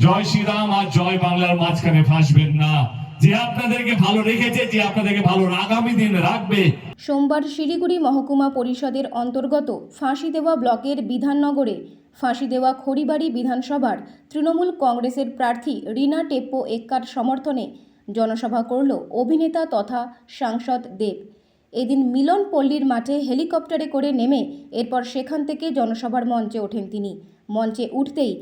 জয় শ্রীরাম আর জয় বাংলার মাঝখানে ফাঁসবেন না। যে আপনাদেরকে ভালো রেখেছে, যে আপনাদেরকে ভালো আগামী দিন রাখবে। সোমবার শিলিগুড়ি মহকুমা পরিষদের অন্তর্গত ফাঁসিদেওয়া ব্লকের বিধাননগরে ফাঁসিদেওয়া খড়িবাড়ি বিধানসভার তৃণমূল কংগ্রেসের প্রার্থী রীনা টেপ্পো এক্কার সমর্থনে জনসভা করল অভিনেতা তথা সাংসদ দেব। এদিন মিলন পল্লীর মাঠে হেলিকপ্টারে করে নেমে এরপর সেখান থেকে জনসভার মঞ্চে ওঠেন তিনি। মঞ্চে উঠতেই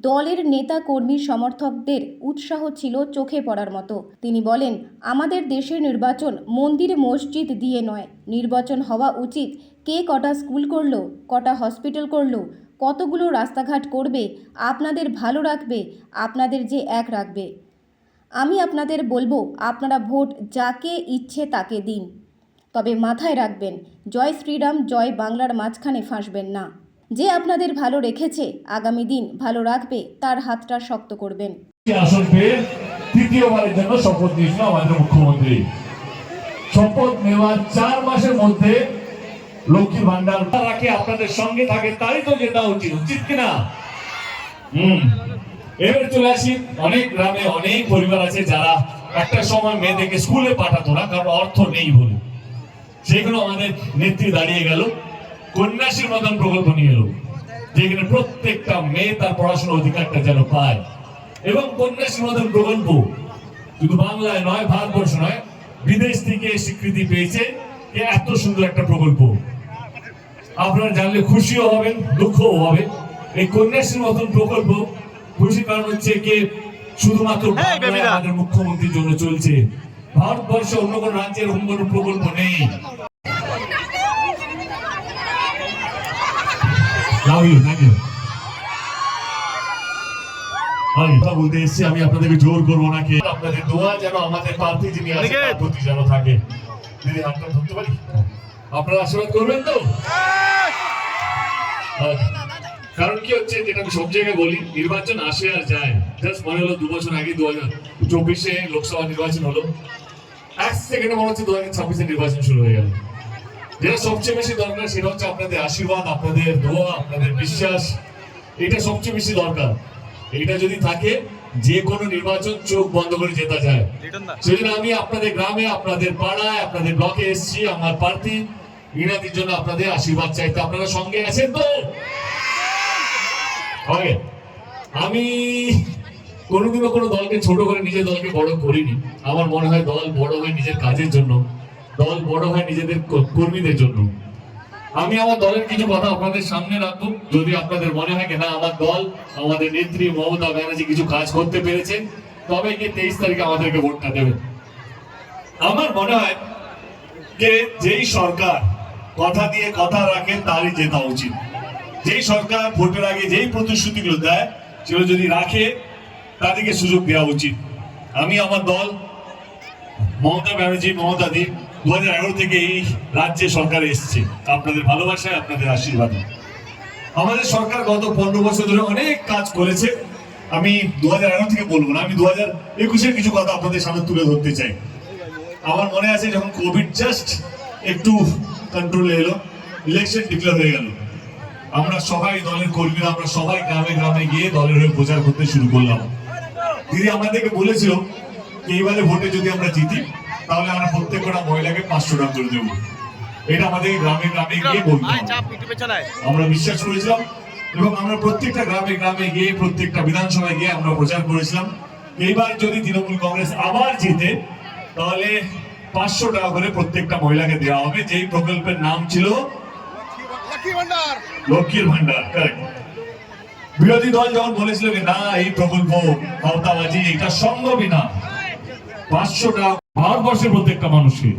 দলের নেতা কর্মী সমর্থকদের উৎসাহ ছিল চোখে পড়ার মতো। তিনি বলেন, আমাদের দেশের নির্বাচন মন্দির মসজিদ দিয়ে নয়, নির্বাচন হওয়া উচিত কে কটা স্কুল করলো, কটা হসপিটাল করলো, কতগুলো রাস্তাঘাট করবে, আপনাদের ভালো রাখবে, আপনাদের যে এক রাখবে। আমি আপনাদের বলবো, আপনারা ভোট যাকে ইচ্ছে তাকে দিন, তবে মাথায় রাখবেন জয় শ্রীরাম জয় বাংলার মাঝখানে ফাঁসবেন না। যে আপনাদের ভালো রেখেছে আগামী দিন ভালো রাখবে, তার হাতটা শক্ত করবেন। আসন পেয়ে তৃতীয়বারের জন্য শপথ নিয়েছিল আমাদের মুখ্যমন্ত্রী। শপথ নেওয়ার 4 মাসের মধ্যে লক্ষ্মীর ভান্ডার রাখে আপনাদের সঙ্গে থাকে, তারই তো জেতা উচিত, উচিত কিনা? এবার চলে আসি, অনেক গ্রামে অনেক পরিবার আছে যারা একটা সময় মেয়েদেরকে স্কুলে পাঠাতো না, কারণ অর্থ নেই বলে। সেগুলো আমাদের নেত্রী দাঁড়িয়ে গেল, কন্যাশ্রীর মতন প্রকল্প নিয়ে এলো, যেখানে প্রত্যেকটা মেয়ে তার পড়াশোনার অধিকারটা যেন পায়। এবং কন্যাশ্রীর মতন প্রকল্প শুধু বাংলায় নয়, ভারতবর্ষ নয়, বিদেশ থেকে স্বীকৃতি পেয়েছে। এত সুন্দর একটা প্রকল্প আপনারা জানলে খুশিও হবেন, দুঃখও হবে। এই কন্যাশ্রীর মতন প্রকল্প খুশি কারণ হচ্ছে কি, শুধুমাত্র আমাদের মুখ্যমন্ত্রীর জন্য চলছে। ভারতবর্ষে অন্য কোন রাজ্যের এরকম কোন প্রকল্প নেই। বলতে এসছি, আমি আপনাদেরকে জোর করবো না, আপনাদের দোয়া যেন আমাদের প্রার্থী যিনি আছে তার প্রতি যেন থাকে। দিদি হাতটা ধরতে পারি? আপনারা আশীর্বাদ করবেন তো? কারণ কি হচ্ছে, যেটা আমি সব জায়গায় বলি, নির্বাচন আসে আর যায়। জাস্ট মনে হলো 2 বছর আগে 2024-এ লোকসভা নির্বাচন হলো, 1 সেকেন্ডে মনে হচ্ছে 2026-এ নির্বাচন শুরু হয়ে গেল। যেটা সবচেয়ে বেশি দরকার সেটা হচ্ছে আপনাদের আশীর্বাদ, আপনাদের দোয়া, আপনাদের বিশ্বাস। এটা সবচেয়ে বেশি দরকার। এটা যদি থাকে, যে কোনো নির্বাচন চোখ বন্ধ করে জেতা যায়। সেজন্য আমি আপনাদের গ্রামে, আপনাদের পাড়ায়, আপনাদের ব্লকে এসেছি আমার প্রার্থী রীনাদির জন্য আপনাদের আশীর্বাদ চাইতে। আপনারা সঙ্গে আছেন তো? আমি কোনোদিনও কোনো দলকে ছোট করে নিজের দলকে বড় করিনি। আমার মনে হয় দল বড় হয় নিজের কাজের জন্য, দল বড় হয় নিজেদের কর্মীদের জন্য। আমি আমার দলের কিছু কথা আপনাদের সামনে রাখবো। যদি আপনাদের মনে হয় না আমার দল, আমাদের নেত্রী মমতা ব্যানার্জি কিছু কাজ করতে পেরেছেন, তবে কি 23 তারিখে আমাদেরকে ভোটটা দেবেন। আমার মনে হয় যে যেই সরকার কথা দিয়ে কথা রাখে তারই জেতা উচিত। যেই সরকার ভোটের আগে যেই প্রতিশ্রুতিগুলো দেয় সেগুলো যদি রাখে, তাদেরকে সুযোগ দেওয়া উচিত। আমি আমার দল মমতা ব্যানার্জি, মমতা দি 2011 থেকে এই রাজ্যে সরকারে এসেছে, আপনাদের ভালোবাসায়, আপনাদের আশীর্বাদে। আমাদের সরকার গত 15 বছর ধরে অনেক কাজ করেছে। আমি 2011 থেকে বলবো না, আমি 2021-এর কিছু কথা আপনাদের সামনে তুলে ধরতে চাই। আমার মনে আছে যখন কোভিড জাস্ট একটু কন্ট্রোলে এলো, ইলেকশন ডিক্লেয়ার হয়ে গেল, আমরা সবাই দলের কর্মীরা, আমরা সবাই গ্রামে গ্রামে গিয়ে দলের হয়ে প্রচার করতে শুরু করলাম। দিদি আমাদেরকে বলেছিল এইবারে ভোটে যদি আমরা জিতি, তাহলে আমরা প্রত্যেকটা মহিলাকে 500 টাকা করে দেবো। এটা আমাদের গ্রামে গ্রামে গিয়ে বলতে আমরা বিশ্বাস করেছিলাম, এবং আমরা প্রত্যেকটা গ্রামে গ্রামে গিয়ে, প্রত্যেকটা বিধানসভায় গিয়ে আমরা প্রচার করেছিলাম। এইবার যদি তৃণমূল কংগ্রেস আবার জিতে, তাহলে 500 টাকা করে প্রত্যেকটা মহিলাকে দেওয়া হবে। যেই প্রকল্পের নাম ছিল লক্ষ্মীর ভান্ডার। বিরোধী দল যখন বলেছিল না এই প্রকল্প ভাওতাবাজি, এটা সম্ভবই না, 500 টাকা ভারতবর্ষের প্রত্যেকটা মানুষকে।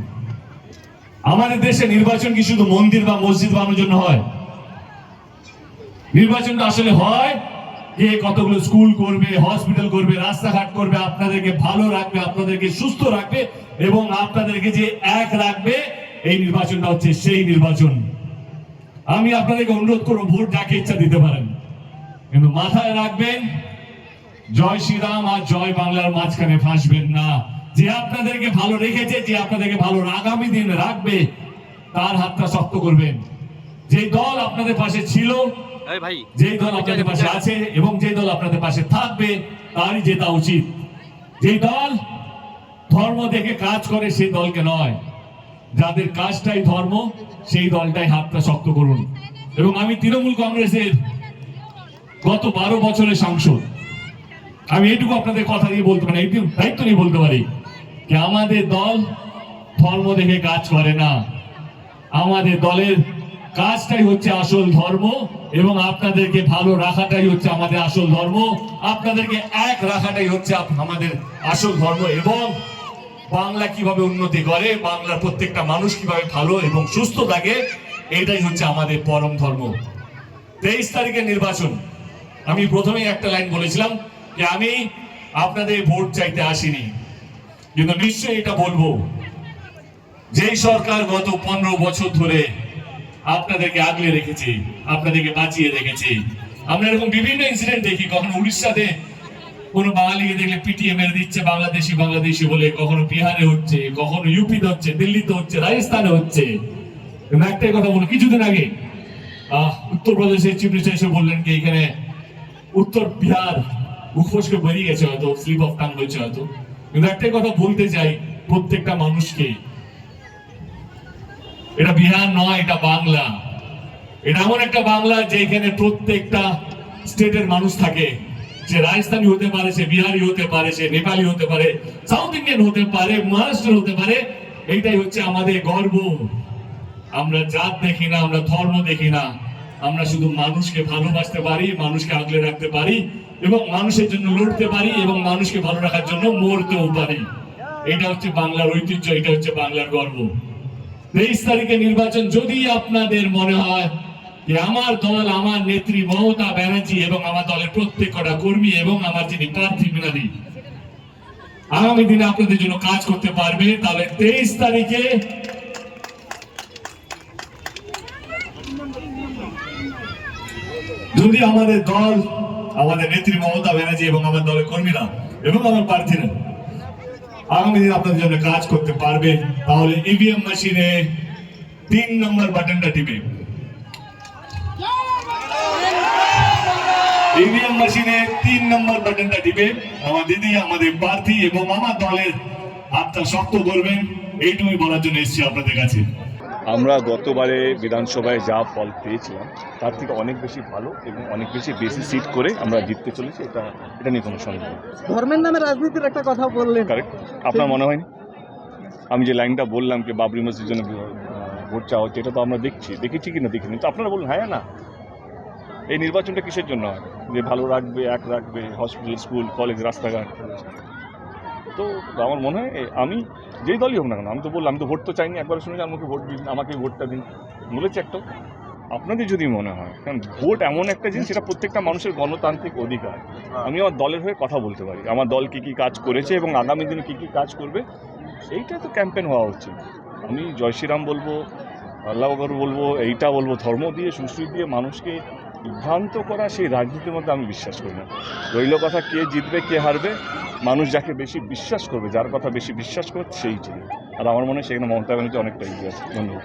আমাদের দেশে নির্বাচন কি শুধু মন্দির বা মসজিদ বানানোর জন্য হয়? নির্বাচনটা আসলে হয় যে কতগুলো স্কুল করবে, হসপিটাল করবে, রাস্তাঘাট করবে, আপনাদেরকে ভালো রাখবে, আপনাদেরকে সুস্থ রাখবে, এবং আপনাদেরকে যে এক রাখবে। এই নির্বাচনটা হচ্ছে সেই নির্বাচন। আমি আপনাদেরকে অনুরোধ করবো, ভোট যাকে ইচ্ছা দিতে পারেন, কিন্তু মাথায় রাখবেন জয় শ্রীরাম আর জয় বাংলার মাঝখানে ফাঁসবেন না। যে আপনাদেরকে ভালো রেখেছে, যে আপনাদেরকে ভালো আগামী দিন রাখবে, তার হাতটা শক্ত করবেন। যে দল আপনাদের পাশে ছিল, যেই দল আপনাদের পাশে আছে, এবং যেই দল আপনাদের পাশে থাকবে, তারই জেতা উচিত। যেই দল ধর্ম দেখে কাজ করে সেই দলকে নয়, যাদের কাজটাই ধর্ম সেই দলটাই হাতটা শক্ত করুন। এবং আমি তৃণমূল কংগ্রেসের গত 12 বছরের সাংসদ, আমি এইটুকু আপনাদের কথা দিয়ে বলতে পারি, এইটুকু দায়িত্ব নিয়ে বলতে পারি যে আমাদের দল ধর্ম দেখে কাজ করে না। আমাদের দলের কাজটাই হচ্ছে আসল ধর্ম, এবং আপনাদেরকে ভালো রাখাটাই হচ্ছে আমাদের আসল ধর্ম, আপনাদেরকে এক রাখাটাই হচ্ছে আমাদের আসল ধর্ম। এবং বাংলা কিভাবে উন্নতি করে, বাংলার প্রত্যেকটা মানুষ কিভাবে ভালো এবং সুস্থ থাকে, এটাই হচ্ছে আমাদের পরম ধর্ম। 23 তারিখের নির্বাচন, আমি প্রথমেই একটা লাইন বলেছিলাম যে আমি আপনাদের ভোট চাইতে আসিনি, কিন্তু নিশ্চয়ই এটা বলবো, যেই সরকার গত 15 বছর ধরে আপনাদেরকে আগলে রেখেছে, আপনাদেরকে বাঁচিয়ে রেখেছে। আমরা এরকম বিভিন্ন ইনসিডেন্ট দেখি, কখনো উড়িষ্যাতে কোনো বাঙালিকে দেখলে পিটিয়ে মেরে দিচ্ছে বাংলাদেশি বাংলাদেশি বলে, কখনো বিহারে হচ্ছে, কখনো ইউপিতে হচ্ছে, দিল্লিতে হচ্ছে, রাজস্থানে হচ্ছে। একটাই কথা বলো, কিছুদিন আগে উত্তরপ্রদেশের চিফ মিনিস্টার এসে বললেন কি এখানে উত্তর বিহার মুখোশকে বেরিয়ে গেছে, হয়তো স্লিপ অফ টাং হয়েছে হয়তো। কিন্তু একটাই কথা বলতে চাই প্রত্যেকটা মানুষকে, এটা বিহার নয়, এটা বাংলা। এটা এমন একটা বাংলা যেখানে প্রত্যেকটা স্টেটের মানুষ থাকে। সে রাজস্থানী হতে পারে, সে বিহারি হতে পারে, সে নেপালি হতে পারে, সাউথ ইন্ডিয়ান হতে পারে, মহারাষ্ট্র হতে পারে। এইটাই হচ্ছে আমাদের গর্ব। আমরা জাত দেখি না, আমরা ধর্ম দেখি না, আমরা শুধু মানুষকে ভালোবাসতে পারি, মানুষকে আগলে রাখতে পারি, এবং মানুষের জন্য লড়তে পারি, এবং মানুষকে ভালো রাখার জন্য মরতেও পারি। এটা হচ্ছে বাংলার ঐতিহ্য, এটা হচ্ছে বাংলার গর্ব। 23 তারিখে নির্বাচন, যদি আপনাদের মনে হয় যে আমার দল, আমার নেত্রী মমতা ব্যানার্জি এবং আমার দলের প্রত্যেকটা কর্মী এবং আমার যিনি প্রার্থী মিনালি আগামী দিনে আপনাদের জন্য কাজ করতে পারবে, তাহলে 23 তারিখে যদি আমাদের দল, আমাদের নেত্রী মমতা ব্যানার্জি এবং আমার দলের কর্মীরা এবং আমার প্রার্থীরা আগামী দিন আপনাদের জন্য কাজ করতে পারবে, তাহলে ইভিএম মেশিনে 3 নম্বর বাটনটা টিপে, ইভিএম মেশিনে 3 নম্বর বাটনটা টিপে আমার দিদি, আমাদের প্রার্থী এবং আমার দলের হাতটা শক্ত করবেন। এইটুকুই বলার জন্য এসেছি আপনাদের কাছে। আমরা গতবারে বিধানসভায় যা ফল পেয়েছিলাম তার থেকে অনেক বেশি ভালো এবং অনেক বেশি সিট করে আমরা জিততে চলেছি, এটা নিয়ে কোনো সন্দেহ নেই। ধর্মের নামে রাজনীতির একটা কথা বললেন, কারেক্ট? আপনার মনে হয়নি? আমি যে লাইনটা বললাম কি বাবরি মসজিদের জন্য ভোট চাওয়া হচ্ছে, এটা তো আমরা দেখেছি কি না দেখিনি, তো আপনারা বলুন হ্যাঁ না। এই নির্বাচনটা কিসের জন্য হয়? যে ভালো রাখবে, এক রাখবে, হসপিটাল, স্কুল, কলেজ, রাস্তাঘাট। তো আমার মনে হয় আমি যেই দলই হোক না কেন, আমি তো বললাম, আমি তো ভোট তো চাইনি, একবার শুনে আমাকে ভোট দিন, আমাকে ভোটটা দিন বলেছে একটা। আপনাদের যদি মনে হয়, কারণ ভোট এমন একটা জিনিস, সেটা প্রত্যেকটা মানুষের গণতান্ত্রিক অধিকার। আমি আমার দলের হয়ে কথা বলতে পারি, আমার দল কী কী কাজ করেছে এবং আগামী দিনে কী কী কাজ করবে, এইটা তো ক্যাম্পেন হওয়া উচিত। আমি জয় শ্রীরাম বলবো, আল্লাহ আকবার বলবো, এইটা বলবো, ধর্ম দিয়ে সুশ্রী দিয়ে মানুষকে বিভ্রান্ত করা সেই রাজনীতির মধ্যে আমি বিশ্বাস করি না। রইল কথা কে জিতবে কে হারবে, মানুষ যাকে বেশি বিশ্বাস করবে, যার কথা বেশি বিশ্বাস করবে সেই জিতবে। আর আমার মনে হয় সেখানে মমতা ব্যানার্জি অনেকটা এগিয়ে আছে। ধন্যবাদ।